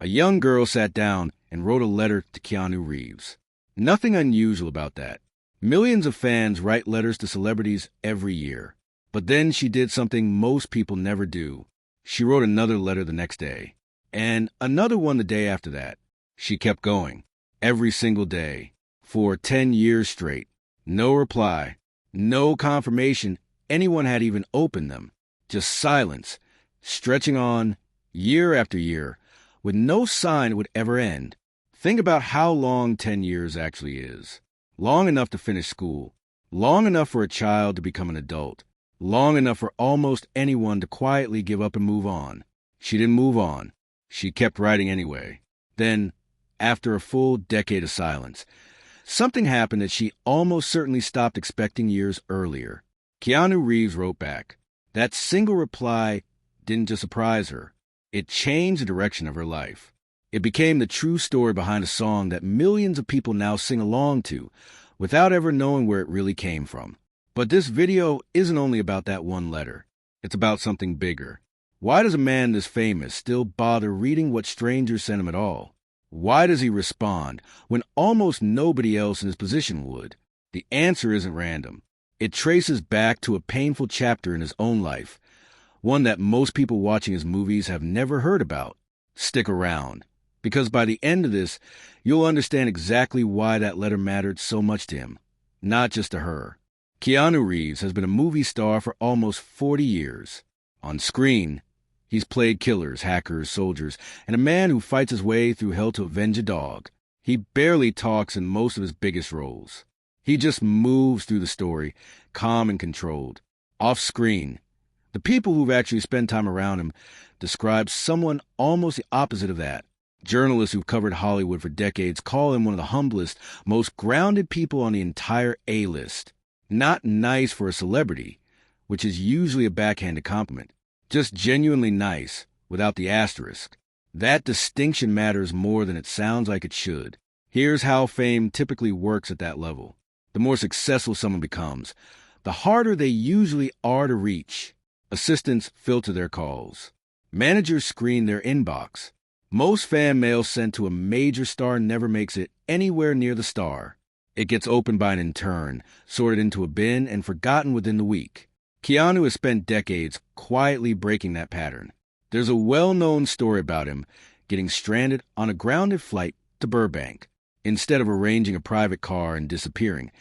A young girl sat down and wrote a letter to Keanu Reeves. Nothing unusual about that. Millions of fans write letters to celebrities every year. But then she did something most people never do. She wrote another letter the next day. And another one the day after that. She kept going. Every single day. For 10 years straight. No reply. No confirmation anyone had even opened them. Just silence. Stretching on, year after year, with no sign it would ever end. Think about how long 10 years actually is. Long enough to finish school. Long enough for a child to become an adult. Long enough for almost anyone to quietly give up and move on. She didn't move on. She kept writing anyway. Then, after a full decade of silence, something happened that she almost certainly stopped expecting years earlier. Keanu Reeves wrote back. That single reply didn't just surprise her. It changed the direction of her life. It became the true story behind a song that millions of people now sing along to, without ever knowing where it really came from. But this video isn't only about that one letter. It's about something bigger. Why does a man this famous still bother reading what strangers sent him at all? Why does he respond when almost nobody else in his position would? The answer isn't random. It traces back to a painful chapter in his own life, one that most people watching his movies have never heard about. Stick around, because by the end of this, you'll understand exactly why that letter mattered so much to him, not just to her. Keanu Reeves has been a movie star for almost 40 years. On screen, he's played killers, hackers, soldiers, and a man who fights his way through hell to avenge a dog. He barely talks in most of his biggest roles. He just moves through the story, calm and controlled. Off screen, the people who've actually spent time around him describe someone almost the opposite of that. Journalists who've covered Hollywood for decades call him one of the humblest, most grounded people on the entire A-list. Not nice for a celebrity, which is usually a backhanded compliment. Just genuinely nice, without the asterisk. That distinction matters more than it sounds like it should. Here's how fame typically works at that level. The more successful someone becomes, the harder they usually are to reach. Assistants filter their calls. Managers screen their inbox. Most fan mail sent to a major star never makes it anywhere near the star. It gets opened by an intern, sorted into a bin, and forgotten within the week. Keanu has spent decades quietly breaking that pattern. There's a well-known story about him getting stranded on a grounded flight to Burbank. Instead of arranging a private car and disappearing,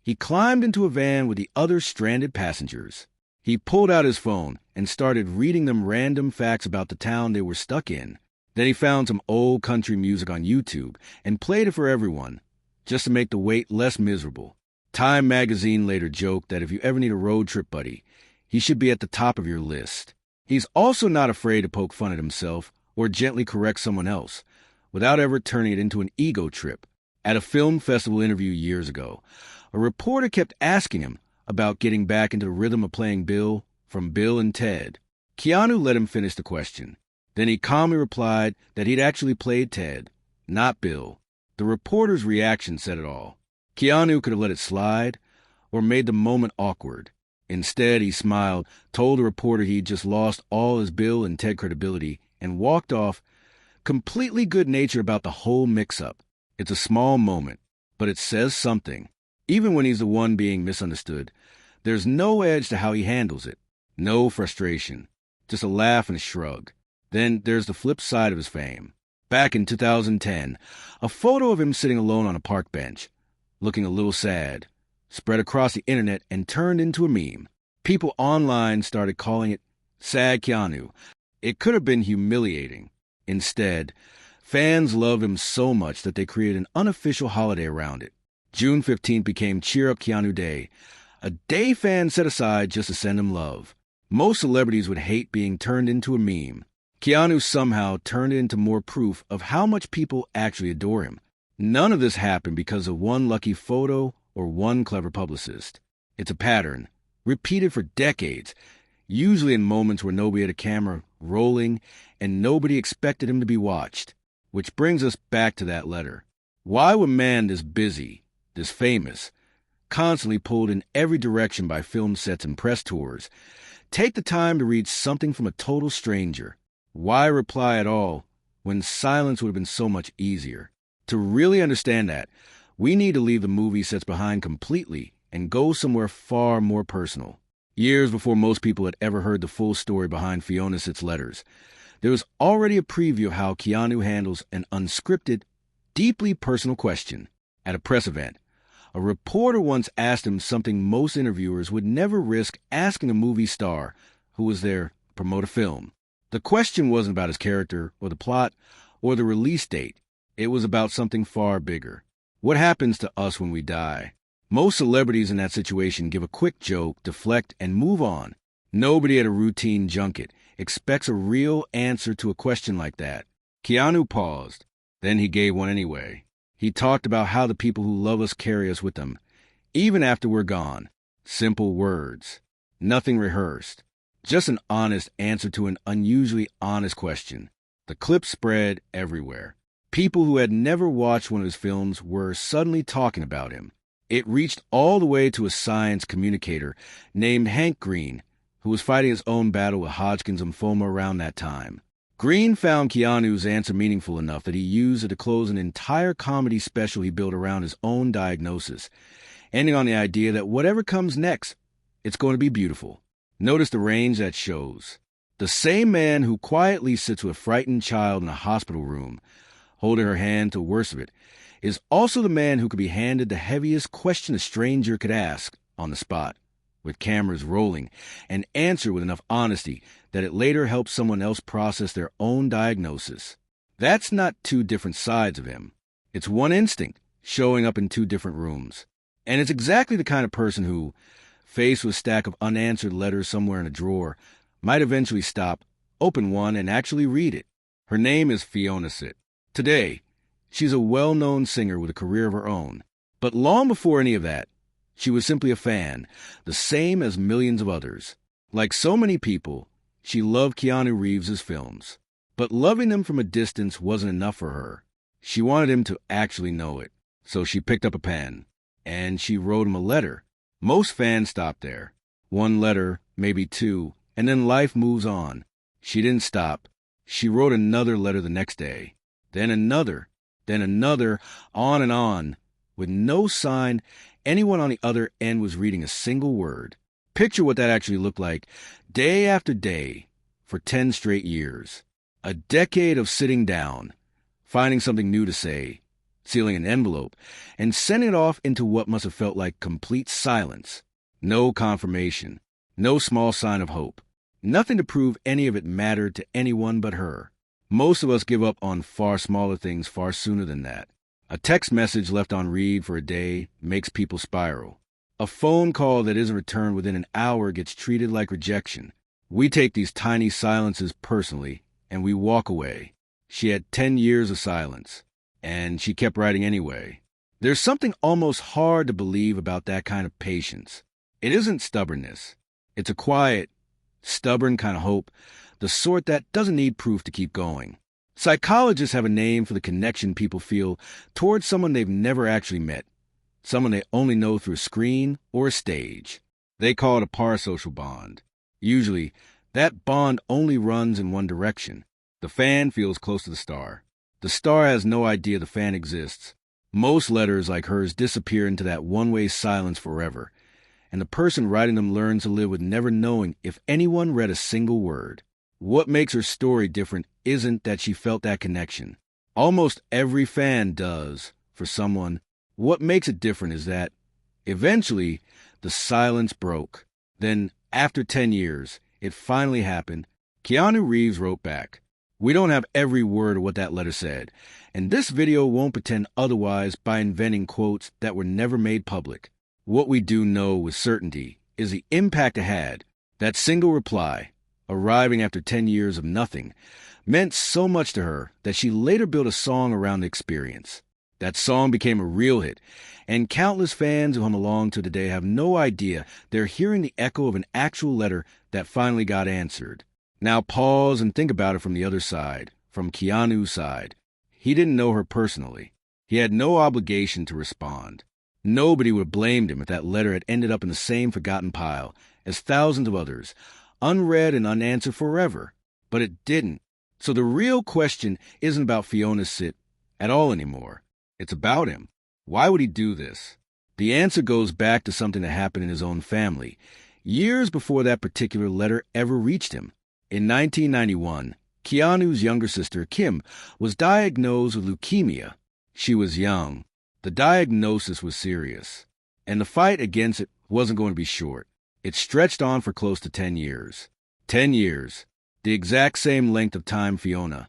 he climbed into a van with the other stranded passengers. He pulled out his phone and started reading them random facts about the town they were stuck in. Then he found some old country music on YouTube and played it for everyone, just to make the wait less miserable. Time magazine later joked that if you ever need a road trip buddy, he should be at the top of your list. He's also not afraid to poke fun at himself or gently correct someone else, without ever turning it into an ego trip. At a film festival interview years ago, a reporter kept asking him about getting back into the rhythm of playing Bill from Bill and Ted. Keanu let him finish the question. Then he calmly replied that he'd actually played Ted, not Bill. The reporter's reaction said it all. Keanu could have let it slide or made the moment awkward. Instead, he smiled, told the reporter he'd just lost all his Bill and Ted credibility, and walked off, completely good-natured about the whole mix-up. It's a small moment, but it says something. Even when he's the one being misunderstood, there's no edge to how he handles it. No frustration. Just a laugh and a shrug. Then there's the flip side of his fame. Back in 2010, a photo of him sitting alone on a park bench, looking a little sad, spread across the internet and turned into a meme. People online started calling it Sad Keanu. It could have been humiliating. Instead, fans loved him so much that they created an unofficial holiday around it. June 15th became Cheer Up Keanu Day, a day fans set aside just to send him love. Most celebrities would hate being turned into a meme. Keanu somehow turned it into more proof of how much people actually adore him. None of this happened because of one lucky photo or one clever publicist. It's a pattern, repeated for decades, usually in moments where nobody had a camera rolling and nobody expected him to be watched. Which brings us back to that letter. Why would a man this busy, this famous, constantly pulled in every direction by film sets and press tours, take the time to read something from a total stranger? Why reply at all when silence would have been so much easier. To really understand that, we need to leave the movie sets behind completely and go somewhere far more personal. Years before most people had ever heard the full story behind Fiona Sit's letters, there was already a preview of how Keanu handles an unscripted, deeply personal question. At a press event, a reporter once asked him something most interviewers would never risk asking a movie star who was there to promote a film. The question wasn't about his character or the plot or the release date. It was about something far bigger. What happens to us when we die? Most celebrities in that situation give a quick joke, deflect, and move on. Nobody at a routine junket expects a real answer to a question like that. Keanu paused. Then he gave one anyway. He talked about how the people who love us carry us with them, even after we're gone. Simple words. Nothing rehearsed. Just an honest answer to an unusually honest question. The clip spread everywhere. People who had never watched one of his films were suddenly talking about him. It reached all the way to a science communicator named Hank Green, who was fighting his own battle with Hodgkin's lymphoma around that time. Green found Keanu's answer meaningful enough that he used it to close an entire comedy special he built around his own diagnosis, ending on the idea that whatever comes next, it's going to be beautiful. Notice the range that shows. The same man who quietly sits with a frightened child in a hospital room, holding her hand till worse of it, is also the man who could be handed the heaviest question a stranger could ask on the spot, with cameras rolling, and answer with enough honesty that it later helps someone else process their own diagnosis. That's not two different sides of him. It's one instinct showing up in two different rooms. And it's exactly the kind of person who, faced with a stack of unanswered letters somewhere in a drawer, might eventually stop, open one, and actually read it. Her name is Fiona Sit. Today, she's a well-known singer with a career of her own. But long before any of that, she was simply a fan, the same as millions of others. Like so many people, she loved Keanu Reeves' films. But loving them from a distance wasn't enough for her. She wanted him to actually know it. So she picked up a pen, and she wrote him a letter. Most fans stop there. One letter, maybe two, and then life moves on. She didn't stop. She wrote another letter the next day. Then another, on and on, with no sign anyone on the other end was reading a single word. Picture what that actually looked like day after day for 10 straight years. A decade of sitting down, finding something new to say, sealing an envelope, and sending it off into what must have felt like complete silence. No confirmation, no small sign of hope. Nothing to prove any of it mattered to anyone but her. Most of us give up on far smaller things far sooner than that. A text message left on read for a day makes people spiral. A phone call that isn't returned within an hour gets treated like rejection. We take these tiny silences personally, and we walk away. She had 10 years of silence, and she kept writing anyway. There's something almost hard to believe about that kind of patience. It isn't stubbornness. It's a quiet, stubborn kind of hope, the sort that doesn't need proof to keep going. Psychologists have a name for the connection people feel towards someone they've never actually met, someone they only know through a screen or a stage. They call it a parasocial bond. Usually, that bond only runs in one direction. The fan feels close to the star. The star has no idea the fan exists. Most letters like hers disappear into that one-way silence forever, and the person writing them learns to live with never knowing if anyone read a single word. What makes her story different isn't that she felt that connection. Almost every fan does, for someone. What makes it different is that, eventually, the silence broke. Then, after 10 years, it finally happened. Keanu Reeves wrote back. We don't have every word of what that letter said, and this video won't pretend otherwise by inventing quotes that were never made public. What we do know with certainty is the impact it had. That single reply, arriving after 10 years of nothing, meant so much to her that she later built a song around the experience. That song became a real hit, and countless fans who hum along to today have no idea they're hearing the echo of an actual letter that finally got answered. Now pause and think about it from the other side, from Keanu's side. He didn't know her personally. He had no obligation to respond. Nobody would have blamed him if that letter had ended up in the same forgotten pile as thousands of others, unread and unanswered forever. But it didn't. So the real question isn't about Fiona's sit at all anymore. It's about him. Why would he do this? The answer goes back to something that happened in his own family, years before that particular letter ever reached him. In 1991, Keanu's younger sister, Kim, was diagnosed with leukemia. She was young. The diagnosis was serious, and the fight against it wasn't going to be short. It stretched on for close to 10 years. 10 years, the exact same length of time Fiona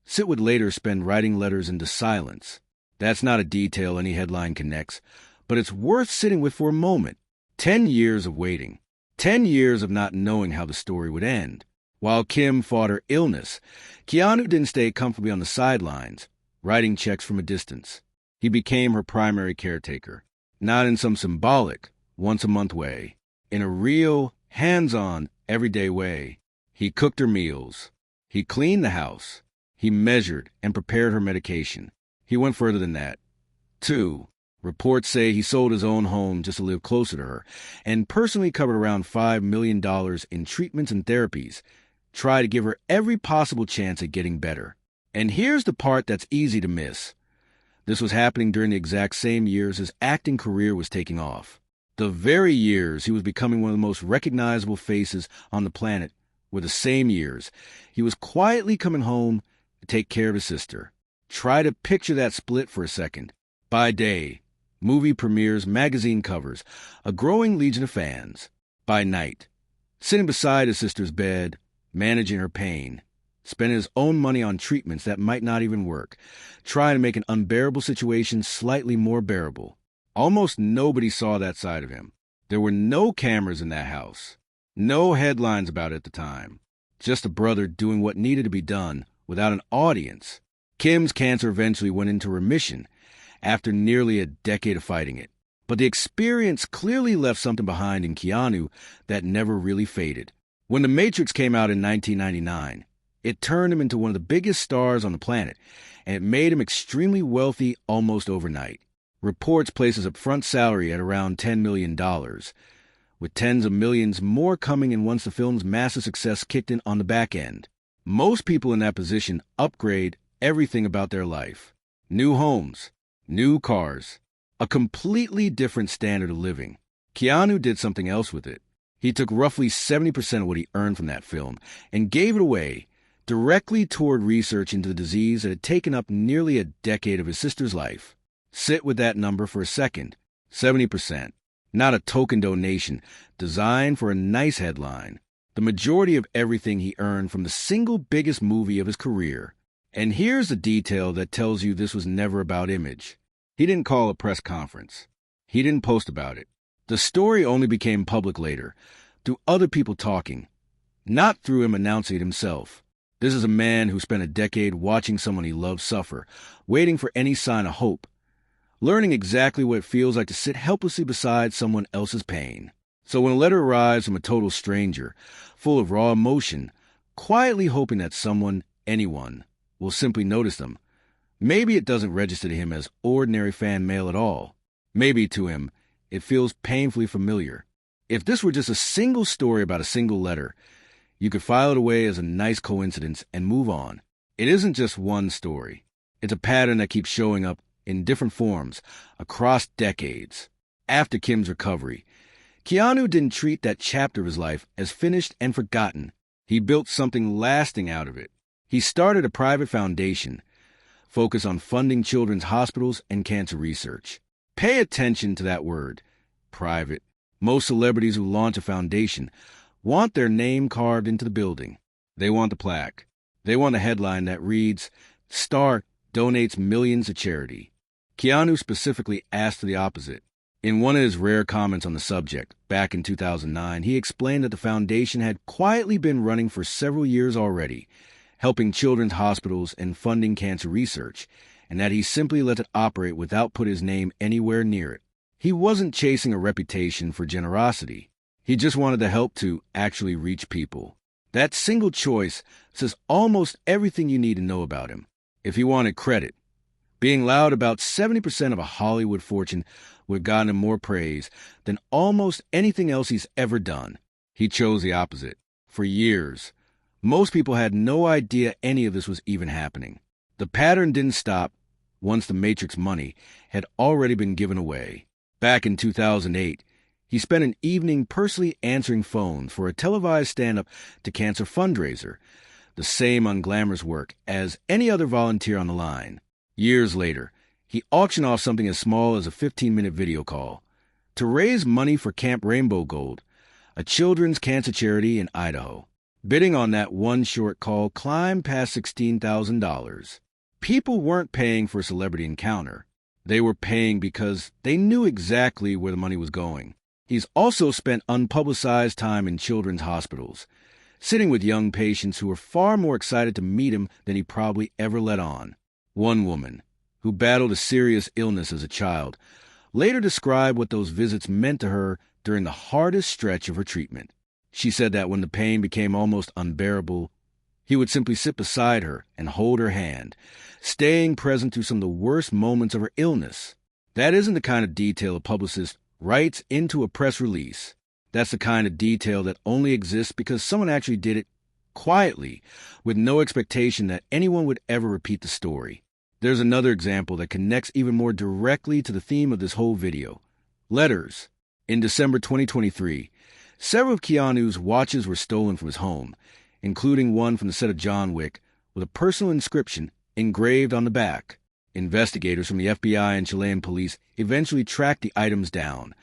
Sit would later spend writing letters into silence. That's not a detail any headline connects, but it's worth sitting with for a moment. 10 years of waiting. 10 years of not knowing how the story would end. While Kim fought her illness, Keanu didn't stay comfortably on the sidelines, writing checks from a distance. He became her primary caretaker, not in some symbolic, once-a-month way. In a real, hands-on, everyday way. He cooked her meals. He cleaned the house. He measured and prepared her medication. He went further than that. 2. Reports say he sold his own home just to live closer to her, and personally covered around $5 million in treatments and therapies, tried to give her every possible chance at getting better. And here's the part that's easy to miss. This was happening during the exact same years his acting career was taking off. The very years he was becoming one of the most recognizable faces on the planet were the same years he was quietly coming home to take care of his sister. Try to picture that split for a second. By day, movie premieres, magazine covers, a growing legion of fans. By night, sitting beside his sister's bed, managing her pain, spending his own money on treatments that might not even work, trying to make an unbearable situation slightly more bearable. Almost nobody saw that side of him. There were no cameras in that house. No headlines about it at the time. Just a brother doing what needed to be done without an audience. Kim's cancer eventually went into remission after nearly a decade of fighting it. But the experience clearly left something behind in Keanu that never really faded. When The Matrix came out in 1999, it turned him into one of the biggest stars on the planet, and it made him extremely wealthy almost overnight. Reports place his upfront salary at around $10 million, with tens of millions more coming in once the film's massive success kicked in on the back end. Most people in that position upgrade everything about their life. New homes, new cars, a completely different standard of living. Keanu did something else with it. He took roughly 70% of what he earned from that film and gave it away directly toward research into the disease that had taken up nearly a decade of his sister's life. Sit with that number for a second. 70%. Not a token donation designed for a nice headline. The majority of everything he earned from the single biggest movie of his career. And here's the detail that tells you this was never about image. He didn't call a press conference. He didn't post about it. The story only became public later, through other people talking, not through him announcing it himself. This is a man who spent a decade watching someone he loved suffer, waiting for any sign of hope, learning exactly what it feels like to sit helplessly beside someone else's pain. So when a letter arrives from a total stranger, full of raw emotion, quietly hoping that someone, anyone, will simply notice them, maybe it doesn't register to him as ordinary fan mail at all. Maybe to him, it feels painfully familiar. If this were just a single story about a single letter, you could file it away as a nice coincidence and move on. It isn't just one story. It's a pattern that keeps showing up in different forms across decades. After Kim's recovery, Keanu didn't treat that chapter of his life as finished and forgotten. He built something lasting out of it. He started a private foundation focused on funding children's hospitals and cancer research. Pay attention to that word, private. Most celebrities who launch a foundation want their name carved into the building. They want the plaque. They want a headline that reads, "Star donates millions to charity." Keanu specifically asked for the opposite. In one of his rare comments on the subject, back in 2009, he explained that the foundation had quietly been running for several years already, helping children's hospitals and funding cancer research, and that he simply let it operate without putting his name anywhere near it. He wasn't chasing a reputation for generosity. He just wanted the help to actually reach people. That single choice says almost everything you need to know about him. If he wanted credit, being loud about 70% of a Hollywood fortune would have gotten him more praise than almost anything else he's ever done. He chose the opposite. For years, Most people had no idea any of this was even happening. The pattern didn't stop once the Matrix money had already been given away. Back in 2008, he spent an evening personally answering phones for a televised stand-up to cancer fundraiser, the same unglamorous work as any other volunteer on the line. Years later, he auctioned off something as small as a 15-minute video call to raise money for Camp Rainbow Gold, a children's cancer charity in Idaho. Bidding on that one short call climbed past $16,000. People weren't paying for a celebrity encounter. They were paying because they knew exactly where the money was going. He's also spent unpublicized time in children's hospitals, sitting with young patients who were far more excited to meet him than he probably ever let on. One woman, who battled a serious illness as a child, later described what those visits meant to her during the hardest stretch of her treatment. She said that when the pain became almost unbearable, he would simply sit beside her and hold her hand, staying present through some of the worst moments of her illness. That isn't the kind of detail a publicist writes into a press release. That's the kind of detail that only exists because someone actually did it quietly, with no expectation that anyone would ever repeat the story. There's another example that connects even more directly to the theme of this whole video. Letters. In December 2023, several of Keanu's watches were stolen from his home, including one from the set of John Wick with a personal inscription engraved on the back. Investigators from the FBI and Chilean police eventually tracked the items down,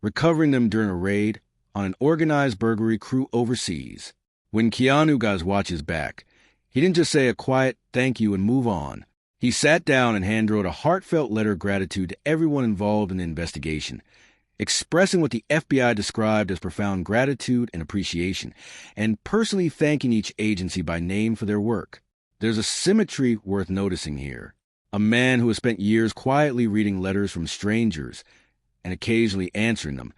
recovering them during a raid on an organized burglary crew overseas. When Keanu got his watches back, he didn't just say a quiet thank you and move on. He sat down and hand-wrote a heartfelt letter of gratitude to everyone involved in the investigation, expressing what the FBI described as profound gratitude and appreciation, and personally thanking each agency by name for their work. There's a symmetry worth noticing here. A man who has spent years quietly reading letters from strangers and occasionally answering them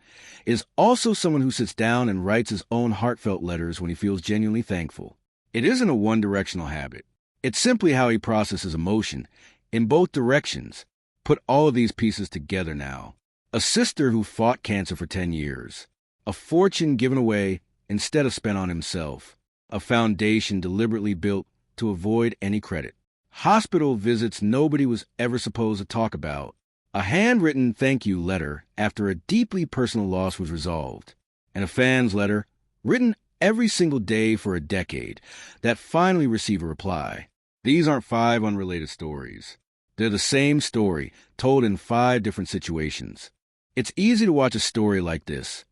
is also someone who sits down and writes his own heartfelt letters when he feels genuinely thankful. It isn't a one-directional habit. It's simply how he processes emotion in both directions. Put all of these pieces together now. A sister who fought cancer for 10 years. A fortune given away instead of spent on himself. A foundation deliberately built to avoid any credit. Hospital visits nobody was ever supposed to talk about. A handwritten thank you letter after a deeply personal loss was resolved. And a fan's letter written every single day for a decade that finally received a reply. These aren't 5 unrelated stories. They're the same story told in 5 different situations. It's easy to watch a story like this,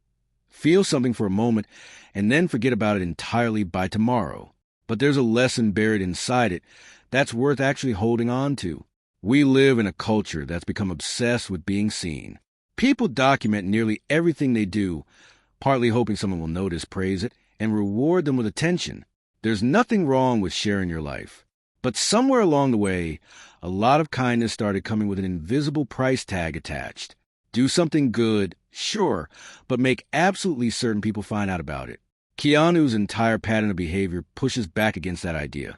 feel something for a moment, and then forget about it entirely by tomorrow. But there's a lesson buried inside it that's worth actually holding on to. We live in a culture that's become obsessed with being seen. People document nearly everything they do, partly hoping someone will notice, praise it, and reward them with attention. There's nothing wrong with sharing your life. But somewhere along the way, a lot of kindness started coming with an invisible price tag attached. Do something good, sure, but make absolutely certain people find out about it. Keanu's entire pattern of behavior pushes back against that idea,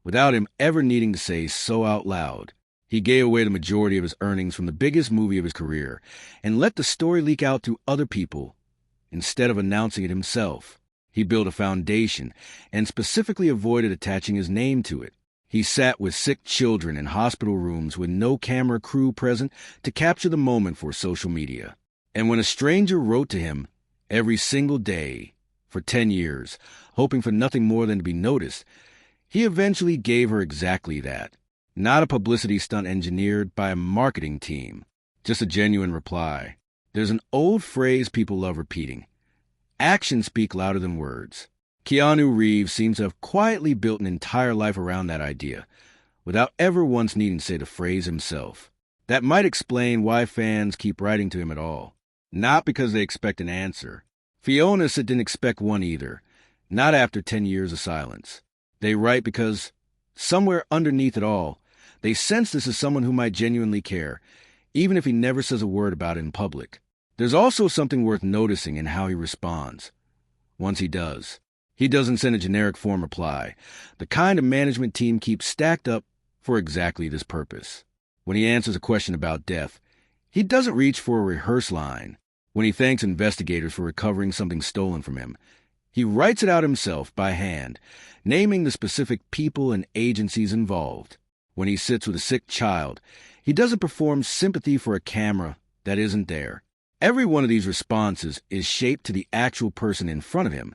without him ever needing to say so out loud. He gave away the majority of his earnings from the biggest movie of his career and let the story leak out to other people instead of announcing it himself. He built a foundation and specifically avoided attaching his name to it. He sat with sick children in hospital rooms with no camera crew present to capture the moment for social media. And when a stranger wrote to him every single day for 10 years, hoping for nothing more than to be noticed, he eventually gave her exactly that. Not a publicity stunt engineered by a marketing team, just a genuine reply. There's an old phrase people love repeating. Actions speak louder than words. Keanu Reeves seems to have quietly built an entire life around that idea, without ever once needing to say the phrase himself. That might explain why fans keep writing to him at all. Not because they expect an answer. Fiona said didn't expect one either, not after 10 years of silence. They write because, somewhere underneath it all, they sense this is someone who might genuinely care, even if he never says a word about it in public. There's also something worth noticing in how he responds. Once he does. He doesn't send a generic form reply, the kind a management team keeps stacked up for exactly this purpose. When he answers a question about death, he doesn't reach for a rehearse line. When he thanks investigators for recovering something stolen from him, He writes it out himself by hand, naming the specific people and agencies involved. When he sits with a sick child, he doesn't perform sympathy for a camera that isn't there. Every one of these responses is shaped to the actual person in front of him,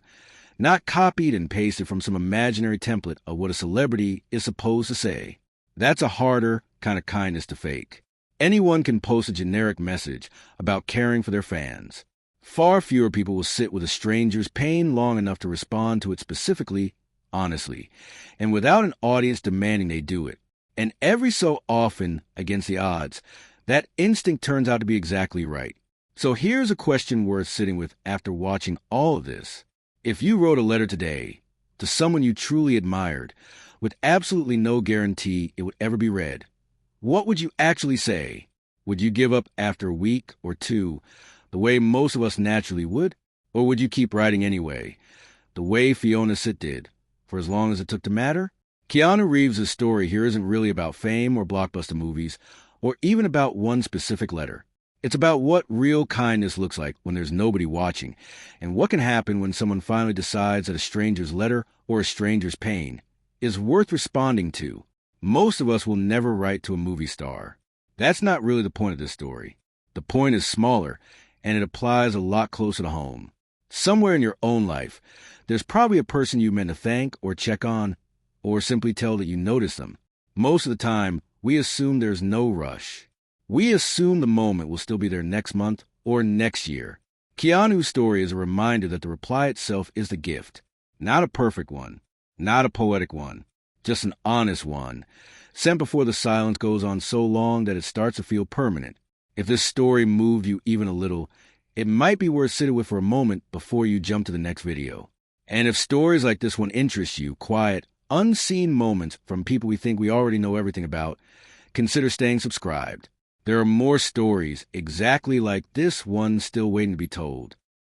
not copied and pasted from some imaginary template of what a celebrity is supposed to say. That's a harder kind of kindness to fake. Anyone can post a generic message about caring for their fans. Far fewer people will sit with a stranger's pain long enough to respond to it specifically, honestly, and without an audience demanding they do it. And every so often, against the odds, that instinct turns out to be exactly right. So here's a question worth sitting with after watching all of this. If you wrote a letter today to someone you truly admired, with absolutely no guarantee it would ever be read, what would you actually say? Would you give up after a week or two, the way most of us naturally would? Or would you keep writing anyway, the way Fiona Sit did, for as long as it took to matter? Keanu Reeves' story here isn't really about fame or blockbuster movies, or even about one specific letter. It's about what real kindness looks like when there's nobody watching, and what can happen when someone finally decides that a stranger's letter or a stranger's pain is worth responding to. Most of us will never write to a movie star. That's not really the point of this story. The point is smaller, and it applies a lot closer to home. Somewhere in your own life, there's probably a person you meant to thank or check on, or simply tell that you notice them. Most of the time, we assume there's no rush. We assume the moment will still be there next month or next year. Keanu's story is a reminder that the reply itself is the gift. Not a perfect one, not a poetic one, just an honest one, sent before the silence goes on so long that it starts to feel permanent. If this story moved you even a little, it might be worth sitting with for a moment before you jump to the next video. And if stories like this one interest you, quiet, unseen moments from people we think we already know everything about, consider staying subscribed. There are more stories exactly like this one still waiting to be told.